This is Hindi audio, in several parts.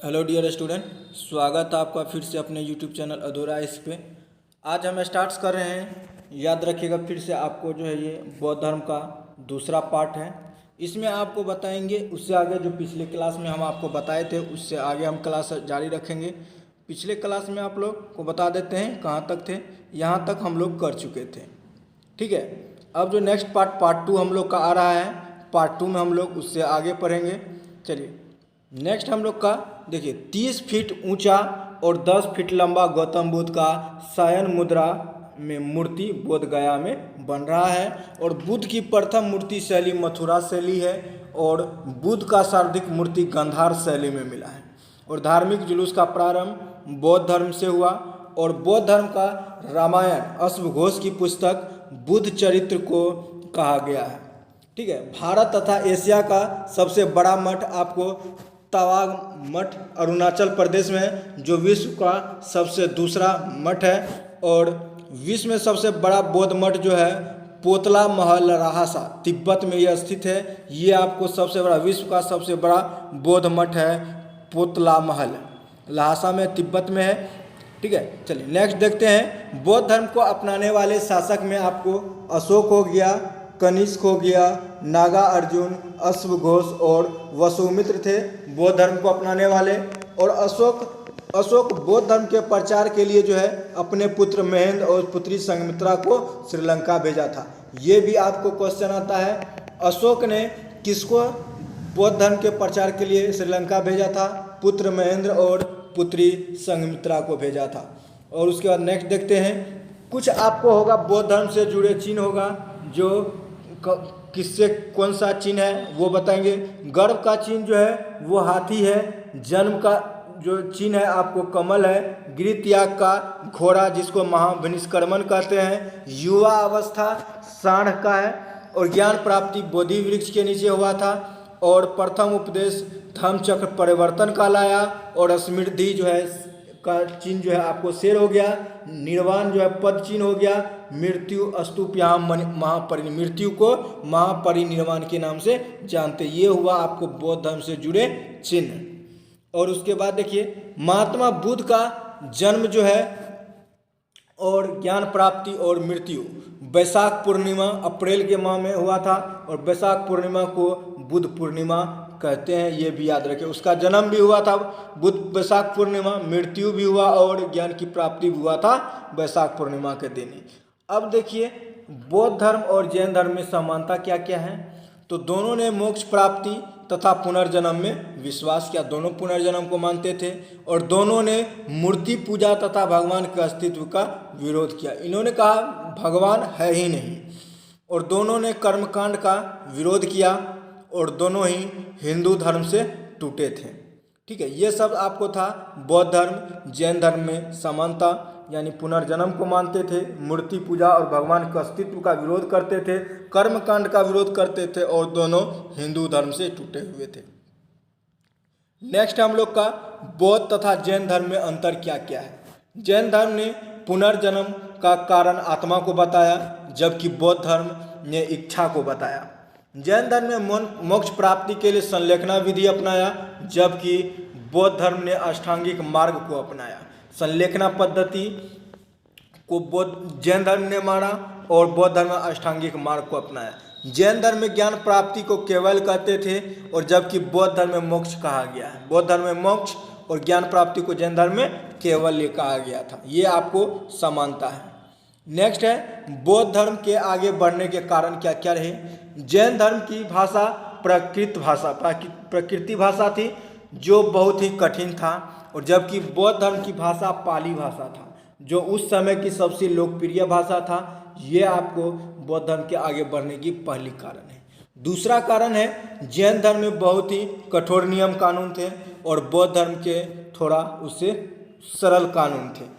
हेलो डियर स्टूडेंट, स्वागत है आपका फिर से अपने यूट्यूब चैनल अधूरा इस पे। आज हम स्टार्ट्स कर रहे हैं। याद रखिएगा, फिर से आपको जो है ये बौद्ध धर्म का दूसरा पार्ट है। इसमें आपको बताएंगे उससे आगे जो पिछले क्लास में हम आपको बताए थे उससे आगे हम क्लास जारी रखेंगे। पिछले क्लास में आप लोग को बता देते हैं कहाँ तक थे। यहाँ तक हम लोग कर चुके थे, ठीक है। अब जो नेक्स्ट पार्ट 2 हम लोग का आ रहा है, पार्ट 2 में हम लोग उससे आगे पढ़ेंगे। चलिए नेक्स्ट हम लोग का देखिए, 30 फीट ऊंचा और 10 फीट लंबा गौतम बुद्ध का शयन मुद्रा में मूर्ति बोध गया में बन रहा है। और बुद्ध की प्रथम मूर्ति शैली मथुरा शैली है और बुद्ध का सर्वाधिक मूर्ति गांधार शैली में मिला है। और धार्मिक जुलूस का प्रारंभ बौद्ध धर्म से हुआ और बौद्ध धर्म का रामायण अश्वघोष की पुस्तक बुद्ध चरित्र को कहा गया है, ठीक है। भारत तथा एशिया का सबसे बड़ा मठ आपको तवांग मठ अरुणाचल प्रदेश में है, जो विश्व का सबसे दूसरा मठ है। और विश्व में सबसे बड़ा बौद्ध मठ जो है पोतला महल लहासा तिब्बत में यह स्थित है। ये आपको सबसे बड़ा, विश्व का सबसे बड़ा बौद्ध मठ है पोतला महल लहासा में तिब्बत में है, ठीक है। चलिए नेक्स्ट देखते हैं। बौद्ध धर्म को अपनाने वाले शासक में आपको अशोक हो गया, कनिष्क हो गया, नागा अर्जुन, अश्वघोष और वसुमित्र थे बौद्ध धर्म को अपनाने वाले। और अशोक बौद्ध धर्म के प्रचार के लिए जो है अपने पुत्र महेंद्र और पुत्री संघमित्रा को श्रीलंका भेजा था। ये भी आपको क्वेश्चन आता है, अशोक ने किसको बौद्ध धर्म के प्रचार के लिए श्रीलंका भेजा था? पुत्र महेंद्र और पुत्री संघमित्रा को भेजा था। और उसके बाद नेक्स्ट देखते हैं, कुछ आपको होगा बौद्ध धर्म से जुड़े चिन्ह होगा, जो किससे कौन सा चिन्ह है वो बताएंगे। गर्भ का चिन्ह जो है वो हाथी है, जन्म का जो चिन्ह है आपको कमल है, गृह त्याग का घोड़ा जिसको महाविनिष्क्रमण कहते हैं, युवा अवस्था सांड का है। और ज्ञान प्राप्ति बोधि वृक्ष के नीचे हुआ था। और प्रथम उपदेश धम्मचक्र परिवर्तन का लाया। और समृद्धि जो है का चिन्ह जो है आपको शेर हो गया, निर्वाण जो है पद चिन्ह हो गया, मृत्यु स्तूप यहाँ मृत्यु को महापरिनिर्वाण के नाम से जानते। ये हुआ आपको बौद्ध धर्म से जुड़े चिन्ह। और उसके बाद देखिए, महात्मा बुद्ध का जन्म जो है और ज्ञान प्राप्ति और मृत्यु वैशाख पूर्णिमा अप्रैल के माह में हुआ था। और वैशाख पूर्णिमा को बुद्ध पूर्णिमा कहते हैं, ये भी याद रखें। उसका जन्म भी हुआ था बुद्ध वैशाख पूर्णिमा, मृत्यु भी हुआ और ज्ञान की प्राप्ति भी हुआ था वैशाख पूर्णिमा के दिन ही। अब देखिए, बौद्ध धर्म और जैन धर्म में समानता क्या क्या है। तो दोनों ने मोक्ष प्राप्ति तथा पुनर्जन्म में विश्वास किया, दोनों पुनर्जन्म को मानते थे। और दोनों ने मूर्ति पूजा तथा भगवान के अस्तित्व का विरोध किया। इन्होंने कहा भगवान है ही नहीं। और दोनों ने कर्मकांड का विरोध किया और दोनों ही हिंदू धर्म से टूटे थे, ठीक है। ये सब आपको था बौद्ध धर्म जैन धर्म में समानता, यानी पुनर्जन्म को मानते थे, मूर्ति पूजा और भगवान के अस्तित्व का विरोध करते थे, कर्मकांड का विरोध करते थे और दोनों हिंदू धर्म से टूटे हुए थे। नेक्स्ट हम लोग का बौद्ध तथा जैन धर्म में अंतर क्या क्या है। जैन धर्म ने पुनर्जन्म का कारण आत्मा को बताया, जबकि बौद्ध धर्म ने इच्छा को बताया। जैन धर्म में मोक्ष प्राप्ति के लिए संलेखना विधि अपनाया, जबकि बौद्ध धर्म ने अष्टांगिक मार्ग को अपनाया। संलेखना पद्धति को जैन धर्म ने माना और बौद्ध धर्म में अष्टांगिक मार्ग को अपनाया। जैन धर्म में ज्ञान प्राप्ति को केवल कहते थे और जबकि बौद्ध धर्म में मोक्ष कहा गया है। बौद्ध धर्म में मोक्ष और ज्ञान प्राप्ति को जैन धर्म में केवल कहा गया था। ये आपको समानता है। नेक्स्ट है, बौद्ध धर्म के आगे बढ़ने के कारण क्या क्या रहे। जैन धर्म की भाषा प्रकृति भाषा थी, जो बहुत ही कठिन था। और जबकि बौद्ध धर्म की भाषा पाली भाषा था, जो उस समय की सबसे लोकप्रिय भाषा था। ये आपको बौद्ध धर्म के आगे बढ़ने की पहली कारण है। दूसरा कारण है, जैन धर्म में बहुत ही कठोर नियम कानून थे और बौद्ध धर्म के थोड़ा उससे सरल कानून थे।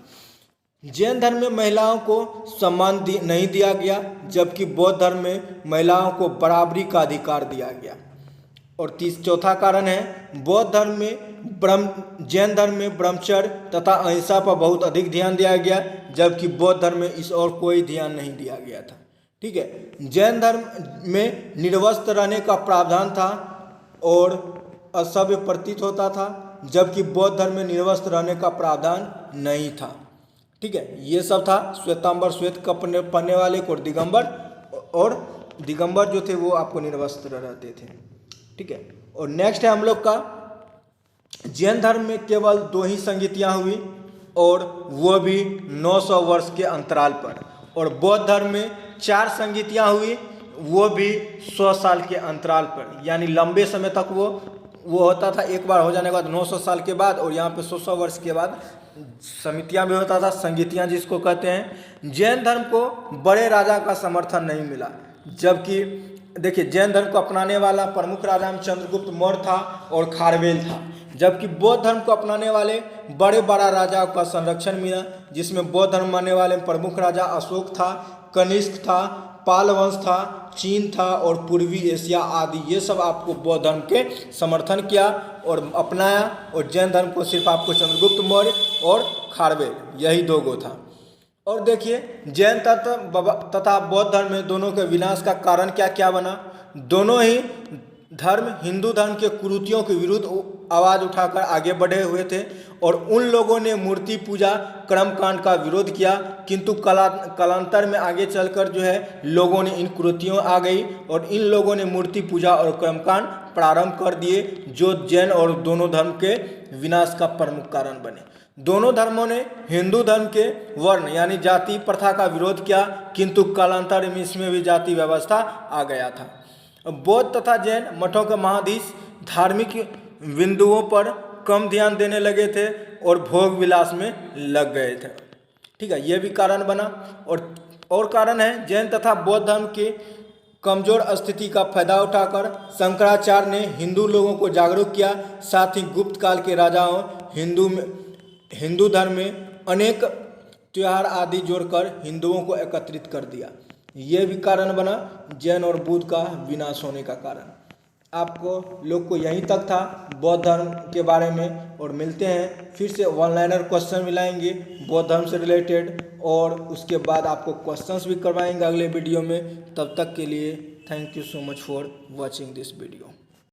जैन धर्म में महिलाओं को सम्मान नहीं दिया गया, जबकि बौद्ध धर्म में महिलाओं को बराबरी का अधिकार दिया गया। और चौथा कारण है, बौद्ध धर्म में जैन धर्म में ब्रह्मचर्य तथा अहिंसा पर बहुत अधिक ध्यान दिया गया, जबकि बौद्ध धर्म में इस और कोई ध्यान नहीं दिया गया था, ठीक है। जैन धर्म में निर्वस्त्र रहने का प्रावधान था और असभ्य प्रतीत होता था, जबकि बौद्ध धर्म में निर्वस्त्र रहने का प्रावधान नहीं था। ठीक है, ये सब था श्वेतांबर श्वेत पढ़ने वाले को, और दिगंबर जो थे वो आपको निर्वस्त्र रहते थे। ठीक है, और नेक्स्ट है हम लोग का जैन धर्म में केवल 2 ही संगीतियाँ हुई और वो भी 900 वर्ष के अंतराल पर, और बौद्ध धर्म में 4 संगीतियाँ हुई वो भी 100 साल के अंतराल पर, यानी लंबे समय तक वो होता था। एक बार हो जाने के बाद 900 साल के बाद, और यहाँ पे 100 वर्ष के बाद समितियाँ भी होता था, संगीतियाँ जिसको कहते हैं। जैन धर्म को बड़े राजा का समर्थन नहीं मिला, जबकि देखिए जैन धर्म को अपनाने वाला प्रमुख राजा में चंद्रगुप्त मौर्य था और खारवेल था, जबकि बौद्ध धर्म को अपनाने वाले बड़ा राजाओं का संरक्षण मिला, जिसमें बौद्ध धर्म मानने वाले प्रमुख राजा अशोक था, कनिष्क था, पाल वंश था, चीन था और पूर्वी एशिया आदि, ये सब आपको बौद्ध धर्म के समर्थन किया और अपनाया। और जैन धर्म को सिर्फ आपको चंद्रगुप्त मौर्य और खारवेल, यही 2 गो था। और देखिए जैन तथा बौद्ध धर्म में दोनों के विनाश का कारण क्या क्या बना। दोनों ही धर्म हिंदू धर्म के कुरीतियों के विरुद्ध आवाज़ उठाकर आगे बढ़े हुए थे, और उन लोगों ने मूर्ति पूजा कर्मकांड का विरोध किया, किंतु कालांतर में आगे चलकर जो है लोगों ने इन कुरीतियों आ गई और इन लोगों ने मूर्ति पूजा और कर्मकांड प्रारंभ कर दिए, जो जैन और दोनों धर्म के विनाश का प्रमुख कारण बने। दोनों धर्मों ने हिंदू धर्म के वर्ण यानी जाति प्रथा का विरोध किया, किंतु कालांतर में इसमें भी जाति व्यवस्था आ गया था। बौद्ध तथा जैन मठों के महाधीश धार्मिक बिंदुओं पर कम ध्यान देने लगे थे और भोग विलास में लग गए थे। ठीक है, यह भी कारण बना। और कारण है जैन तथा बौद्ध धर्म के कमजोर स्थिति का फायदा उठाकर शंकराचार्य ने हिंदू लोगों को जागरूक किया। साथ ही गुप्त काल के राजाओं हिंदू धर्म में अनेक त्योहार आदि जोड़कर हिंदुओं को एकत्रित कर दिया। यह भी कारण बना जैन और बुद्ध का विनाश होने का कारण। आपको लोग को यहीं तक था बौद्ध धर्म के बारे में, और मिलते हैं फिर से वन लाइनर क्वेश्चन मिलाएंगे बौद्ध धर्म से रिलेटेड, और उसके बाद आपको क्वेश्चंस भी करवाएंगे अगले वीडियो में। तब तक के लिए thank you so much for watching this video.